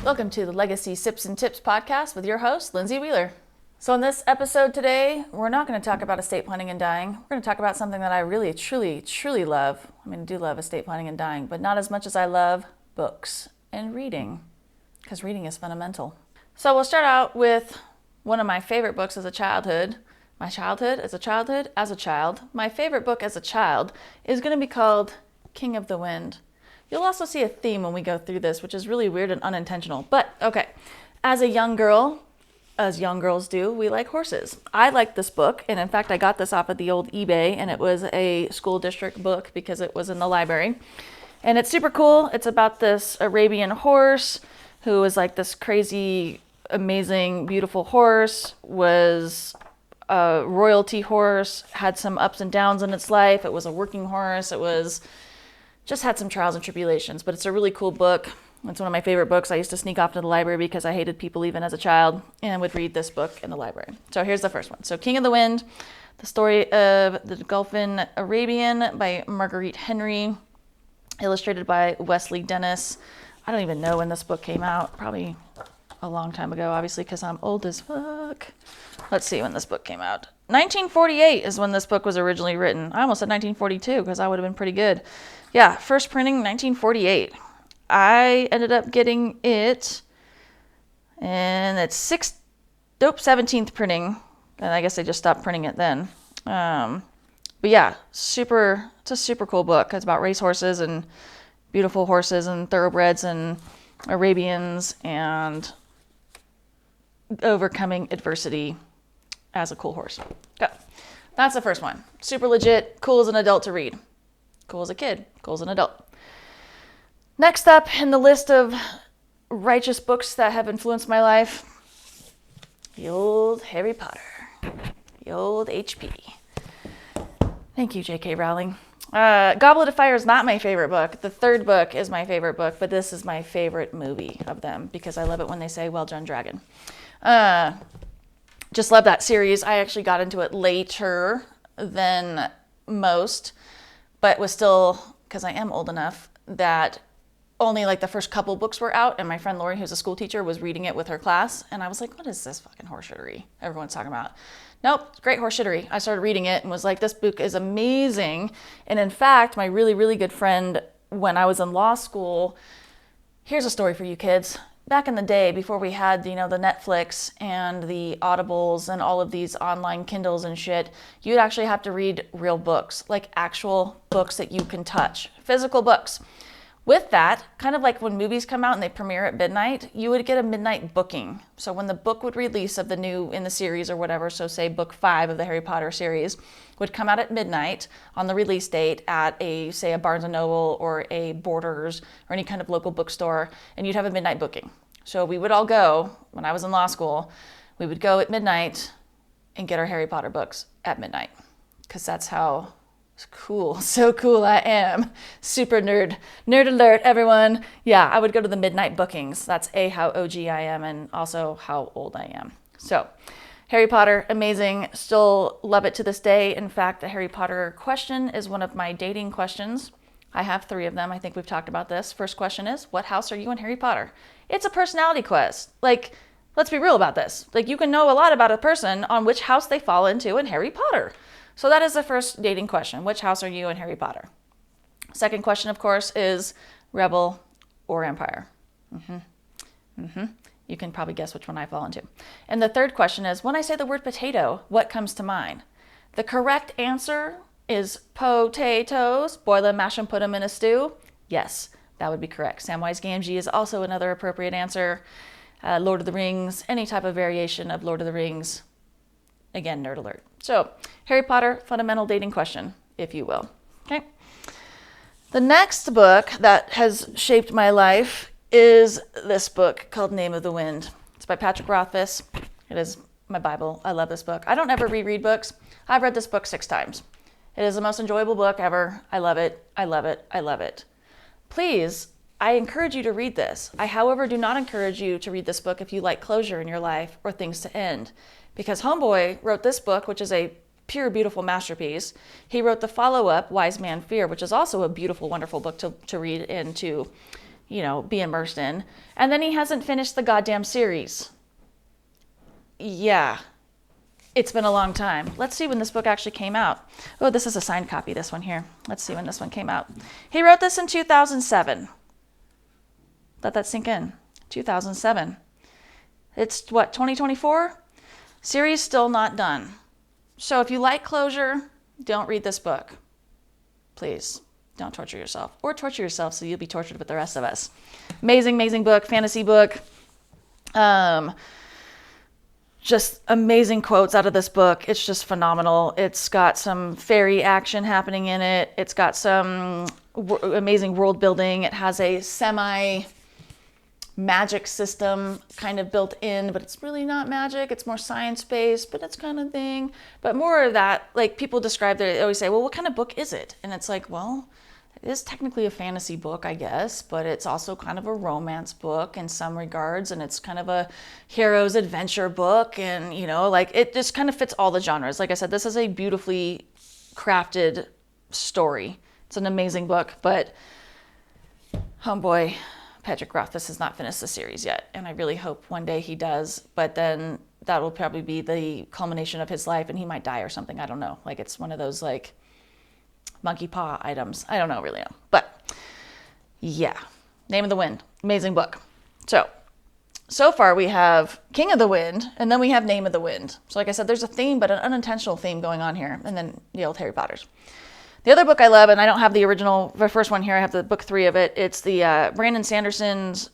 Welcome to the Legacy Sips and Tips podcast with your host, Lindsay Wheeler. So in this episode today, we're not going to talk about estate planning and dying. We're going to talk about something that I really, truly love. I do love estate planning and dying, but not as much as I love books and reading, because reading is fundamental. So we'll start out with one of my favorite books as a childhood. My childhood as a child. My favorite book as a child is going to be called King of the Wind. You'll also see a theme when we go through this, which is really weird and unintentional. But, okay, as a young girl, as young girls do, we like horses. I like this book, and in fact, I got this off of the old eBay, and it was a school district book because it was in the library. And it's super cool. It's about this Arabian horse who is like this crazy, amazing, beautiful horse, was a royalty horse, had some ups and downs in its life. It was a working horse. It was just had some trials and tribulations, but it's a really cool book. It's one of my favorite books. I used to sneak off to the library because I hated people even as a child and would read this book in the library. So here's the first one. So King of the Wind, the story of the Gulfin Arabian by Marguerite Henry, illustrated by Wesley Dennis. I don't even know when this book came out. Probably a long time ago, obviously, because I'm old as fuck. Let's see when this book came out. 1948 is when this book was originally written. I almost said 1942 because I would have been pretty good. Yeah, first printing 1948. I ended up getting it, and it's 17th printing, and I guess they just stopped printing it then. But yeah, it's a super cool book. It's about racehorses and beautiful horses and thoroughbreds and Arabians and overcoming adversity as a cool horse. Okay. That's the first one. Super legit, cool as an adult to read. Cool as a kid, cool as an adult. Next up in the list of righteous books that have influenced my life, the old Harry Potter, the old HP. Thank you, J.K. Rowling. Goblet of Fire is not my favorite book. The third book is my favorite book, but this is my favorite movie of them because I love it when they say, "Well done, dragon." Just love that series. I actually got into it later than most, but was still, because I am old enough, that only like the first couple books were out, and my friend Lori, who's a school teacher, was reading it with her class, and I was like, what is this fucking horseshittery everyone's talking about? Nope, great horseshittery. I started reading it and was like, this book is amazing. And in fact, my really, really good friend, when I was in law school, here's a story for you kids. Back in the day, before we had, the Netflix and the Audibles and all of these online Kindles and shit, you'd actually have to read real books, like actual books that you can touch, physical books. With that, kind of like when movies come out and they premiere at midnight, you would get a midnight booking. So when the book would release of the new in the series or whatever, so say book 5 of the Harry Potter series would come out at midnight on the release date at a Barnes & Noble or a Borders or any kind of local bookstore, and you'd have a midnight booking. So we would all go, when I was in law school, we would go at midnight and get our Harry Potter books at midnight, because that's how cool, so cool I am. Super nerd. Nerd alert, everyone. Yeah, I would go to the midnight bookings. That's how OG I am and also how old I am. So, Harry Potter, amazing. Still love it to this day. In fact, the Harry Potter question is one of my dating questions. I have 3 of them. I think we've talked about this. First question is, what house are you in Harry Potter? It's a personality quest. Like, let's be real about this. Like, you can know a lot about a person on which house they fall into in Harry Potter. So that is the first dating question. Which house are you in Harry Potter? Second question, of course, is Rebel or Empire? You can probably guess which one I fall into. And the third question is, when I say the word potato, what comes to mind? The correct answer is potatoes. Boil them, mash them, put them in a stew. Yes, that would be correct. Samwise Gamgee is also another appropriate answer. Lord of the Rings, any type of variation of Lord of the Rings. Again, nerd alert. So, Harry Potter, fundamental dating question, if you will. Okay. The next book that has shaped my life is this book called Name of the Wind. It's by Patrick Rothfuss. It is my Bible. I love this book. I don't ever reread books. I've read this book 6 times. It is the most enjoyable book ever. I love it. I love it. I love it. Please, I encourage you to read this. I, however, do not encourage you to read this book if you like closure in your life or things to end. Because Homeboy wrote this book, which is a pure, beautiful masterpiece. He wrote the follow-up, Wise Man Fear, which is also a beautiful, wonderful book to read and to, be immersed in. And then he hasn't finished the goddamn series. Yeah, it's been a long time. Let's see when this book actually came out. Oh, this is a signed copy, this one here. Let's see when this one came out. He wrote this in 2007. Let that sink in. 2007. It's what, 2024? Series still not done. So if you like closure, don't read this book. Please, don't torture yourself. Or torture yourself so you'll be tortured with the rest of us. Amazing, amazing book, fantasy book. Just amazing quotes out of this book. It's just phenomenal. It's got some fairy action happening in it. It's got some amazing world building. It has a semi-magic system kind of built in, but it's really not magic. It's more science-based, but it's kind of thing. But more of that, like people describe it, they always say, well, what kind of book is it? And it's like, well, it is technically a fantasy book, I guess, but it's also kind of a romance book in some regards, and it's kind of a hero's adventure book, and it just kind of fits all the genres. Like I said, this is a beautifully crafted story. It's an amazing book, but homeboy, Patrick Rothfuss has not finished the series yet, and I really hope one day he does, but then that will probably be the culmination of his life, and he might die or something. I don't know. Like, it's one of those, like, monkey paw items. I don't really know. But yeah, Name of the Wind, amazing book. So far we have King of the Wind, and then we have Name of the Wind. So like I said, there's a theme, but an unintentional theme going on here, and then the old Harry Potters. The other book I love, and I don't have the first one here, I have the book 3 of it. It's the Brandon Sanderson's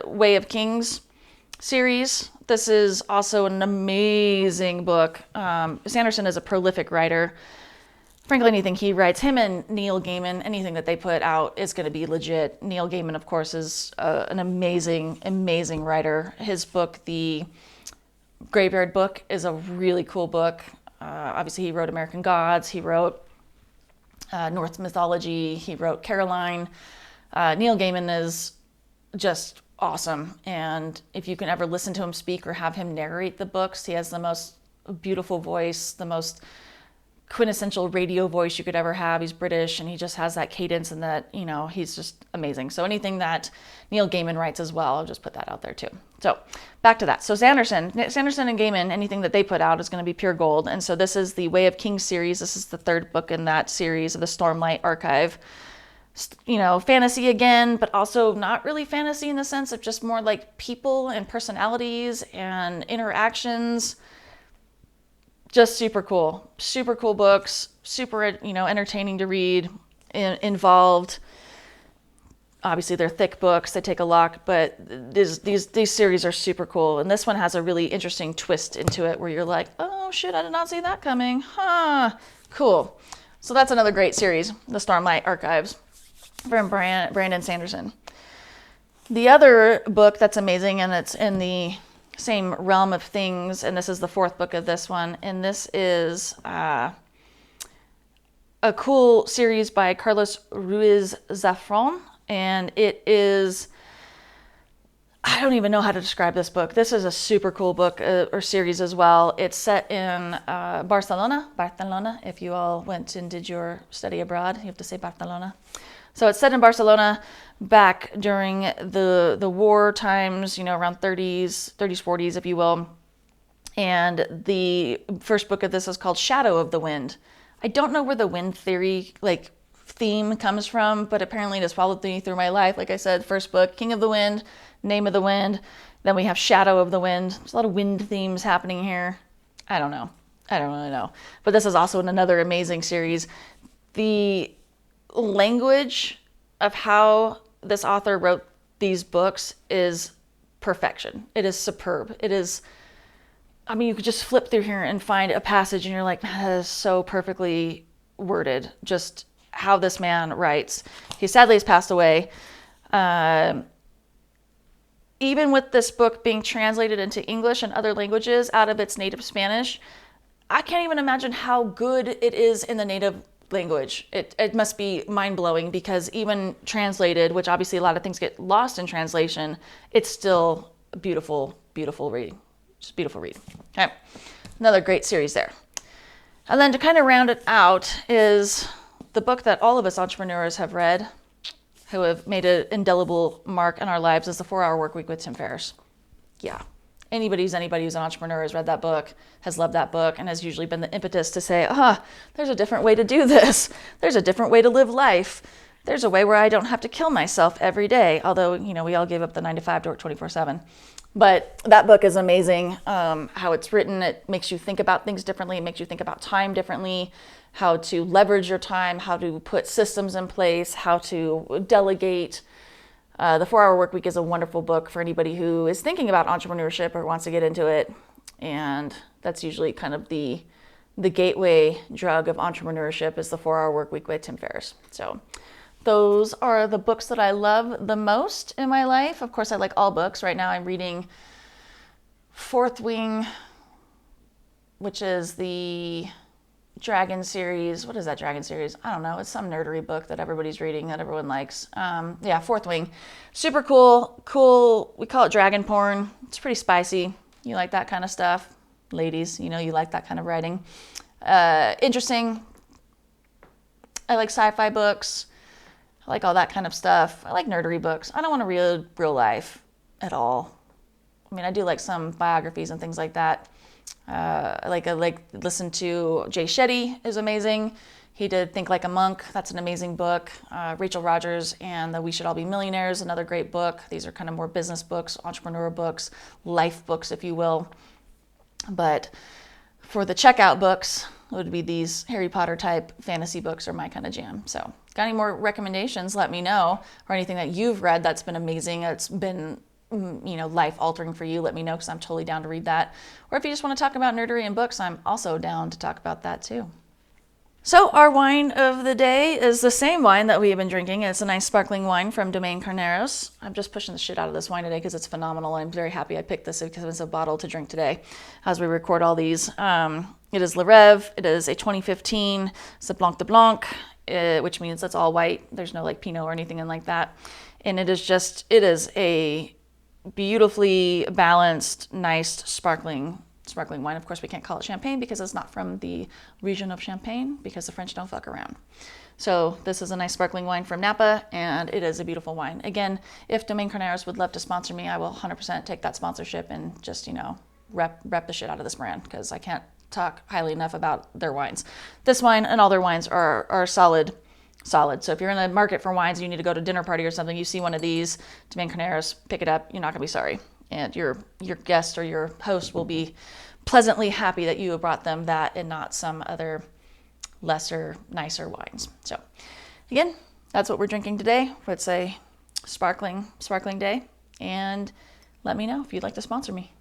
Way of Kings series. This is also an amazing book. Sanderson is a prolific writer. Frankly, anything he writes, him and Neil Gaiman, anything that they put out is going to be legit. Neil Gaiman, of course, is an amazing, amazing writer. His book, The Graveyard Book, is a really cool book. Obviously, he wrote American Gods. He wrote Norse mythology. He wrote Caroline. Neil Gaiman is just awesome. And if you can ever listen to him speak or have him narrate the books, he has the most beautiful voice, the most quintessential radio voice you could ever have. He's British, and he just has that cadence, and that, he's just amazing. So anything that Neil Gaiman writes as well, I'll just put that out there too. So back to that. So Sanderson and Gaiman, anything that they put out is going to be pure gold. And so this is the Way of Kings series. This is the 3rd book in that series of the Stormlight Archive. Fantasy again, but also not really fantasy in the sense of just more like people and personalities and interactions. Just super cool books, super, entertaining to read, involved. Obviously they're thick books, they take a lot, but these series are super cool. And this one has a really interesting twist into it where you're like, oh shit, I did not see that coming. Huh, cool. So that's another great series, the Stormlight Archives from Brandon Sanderson. The other book that's amazing, and it's in the same realm of things, and this is the 4th book of this one, and this is a cool series by Carlos Ruiz Zafón, and it is, I don't even know how to describe this book. This is a super cool book or series as well. It's set in Barcelona, if you all went and did your study abroad, you have to say Barcelona. So it's set in Barcelona back during the war times, around 30s, 40s, if you will. And the first book of this is called Shadow of the Wind. I don't know where the wind theory, theme comes from, but apparently it has followed me through my life. Like I said, first book, King of the Wind, Name of the Wind. Then we have Shadow of the Wind. There's a lot of wind themes happening here. I don't really know. But this is also another amazing series. The language of how this author wrote these books is perfection. It is superb. It is, you could just flip through here and find a passage and you're like, that is so perfectly worded. Just how this man writes. He sadly has passed away. Even with this book being translated into English and other languages out of its native Spanish, I can't even imagine how good it is in the native language. It must be mind-blowing, because even translated, which obviously a lot of things get lost in translation, it's still a beautiful read. Just beautiful read. Okay, another great series there. And then to kind of round it out is the book that all of us entrepreneurs have read, who have made an indelible mark in our lives, is The 4-Hour Workweek with Tim Ferriss. Yeah. Anybody who's an entrepreneur has read that book, has loved that book, and has usually been the impetus to say, there's a different way to do this. There's a different way to live life. There's a way where I don't have to kill myself every day. Although, we all gave up the 9 to 5 to work 24/7. But that book is amazing. How it's written, it makes you think about things differently. It makes you think about time differently, how to leverage your time, how to put systems in place, how to delegate. The 4-Hour Workweek is a wonderful book for anybody who is thinking about entrepreneurship or wants to get into it. And that's usually kind of the gateway drug of entrepreneurship is the 4-Hour Workweek by Tim Ferriss. So those are the books that I love the most in my life. Of course, I like all books. Right now I'm reading Fourth Wing, which is the Dragon series. What is that Dragon series? I don't know. It's some nerdery book that everybody's reading that everyone likes. Fourth Wing. Super cool. We call it dragon porn. It's pretty spicy. You like that kind of stuff. Ladies, you like that kind of writing. Interesting. I like sci-fi books. I like all that kind of stuff. I like nerdery books. I don't want to read real life at all. I mean, I do like some biographies and things like that. I like listen to Jay Shetty is amazing. He did Think Like a Monk. That's an amazing book. Rachel Rogers and the We Should All Be Millionaires, another great book. These are kind of more business books, entrepreneur books, life books, if you will. But for the checkout books, it would be these Harry Potter type fantasy books are my kind of jam. So got any more recommendations, let me know. Or anything that you've read that's been amazing, that's been life altering for you, let me know, because I'm totally down to read that. Or if you just want to talk about nerdery and books, I'm also down to talk about that too. So our wine of the day is the same wine that we have been drinking. It's a nice sparkling wine from Domaine Carneros. I'm just pushing the shit out of this wine today because it's phenomenal. I'm very happy I picked this because it's a bottle to drink today as we record all these. It is Le Rêve. It is a 2015. It's a Blanc de Blanc, which means it's all white. There's no Pinot or anything in like that. And it is a beautifully balanced, nice, sparkling wine. Of course, we can't call it champagne because it's not from the region of Champagne because the French don't fuck around. So this is a nice sparkling wine from Napa, and it is a beautiful wine. Again, if Domaine Carneros would love to sponsor me, I will 100% take that sponsorship and just, rep the shit out of this brand because I can't talk highly enough about their wines. This wine and all their wines are solid. So if you're in the market for wines, you need to go to a dinner party or something, you see one of these, Domaine Carneros, pick it up. You're not going to be sorry. And your guest or your host will be pleasantly happy that you have brought them that and not some other lesser, nicer wines. So again, that's what we're drinking today. It's a sparkling day. And let me know if you'd like to sponsor me.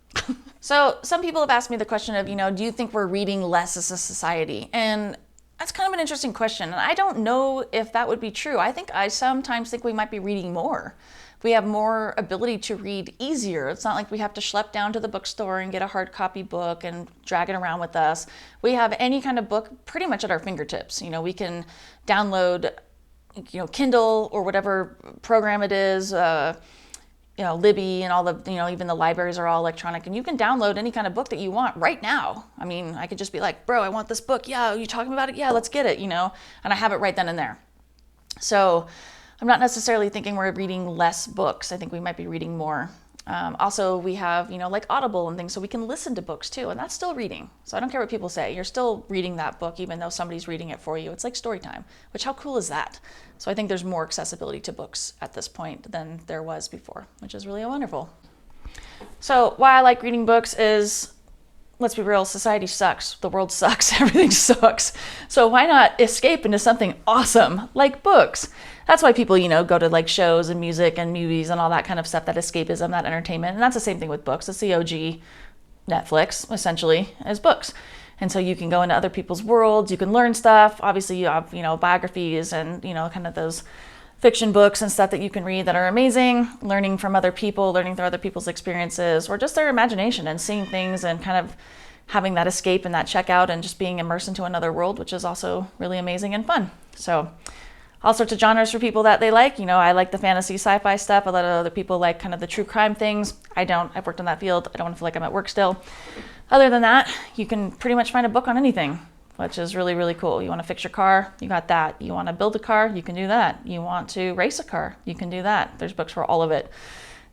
So some people have asked me the question of, do you think we're reading less as a society? And that's kind of an interesting question. And I don't know if that would be true. I sometimes think we might be reading more. We have more ability to read easier. It's not like we have to schlep down to the bookstore and get a hard copy book and drag it around with us. We have any kind of book pretty much at our fingertips. We can download, Kindle or whatever program it is, Libby and all the, even the libraries are all electronic, and you can download any kind of book that you want right now. I mean, I could just be like, bro, I want this book. Yeah, you talking about it? Yeah, let's get it, and I have it right then and there. So I'm not necessarily thinking we're reading less books. I think we might be reading more. Also, we have, like Audible and things, so we can listen to books too, and that's still reading. So I don't care what people say. You're still reading that book, even though somebody's reading it for you. It's like story time, which how cool is that? So I think there's more accessibility to books at this point than there was before, which is really wonderful. So why I like reading books is, let's be real, society sucks. The world sucks. Everything sucks. So why not escape into something awesome like books? That's why people, go to like shows and music and movies and all that kind of stuff, that escapism, that entertainment. And that's the same thing with books. It's the OG Netflix, essentially, as books. And so you can go into other people's worlds. You can learn stuff. Obviously, you have, biographies and, kind of those fiction books and stuff that you can read that are amazing, learning from other people, learning through other people's experiences, or just their imagination and seeing things and kind of having that escape and that checkout and just being immersed into another world, which is also really amazing and fun. So all sorts of genres for people that they like. I like the fantasy sci-fi stuff. A lot of other people like kind of the true crime things. I don't. I've worked in that field. I don't want to feel like I'm at work still. Other than that, you can pretty much find a book on anything. which is really, really cool. You want to fix your car, you got that. You want to build a car, you can do that. You want to race a car, you can do that. There's books for all of it,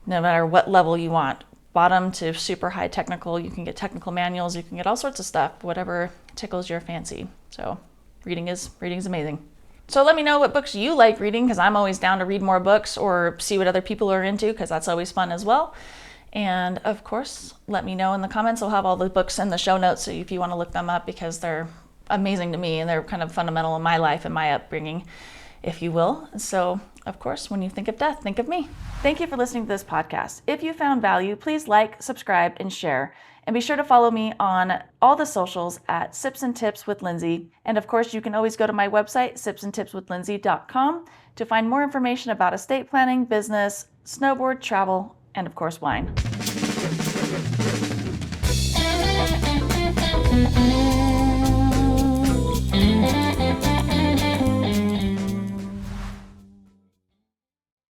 no matter what level you want. Bottom to super high technical, you can get technical manuals, you can get all sorts of stuff, whatever tickles your fancy. So reading is amazing. So let me know what books you like reading, because I'm always down to read more books or see what other people are into, because that's always fun as well. And of course, let me know in the comments. I'll have all the books in the show notes, so if you want to look them up, because they're amazing to me and they're kind of fundamental in my life and my upbringing, if you will. So of course, when you think of death, think of me. Thank you for listening to this podcast. If you found value, please like, subscribe, and share. And be sure to follow me on all the socials at Sips and Tips with Lindsay. And of course, you can always go to my website, sipsandtipswithlindsay.com, to find more information about estate planning, business, snowboard, travel, and of course, wine.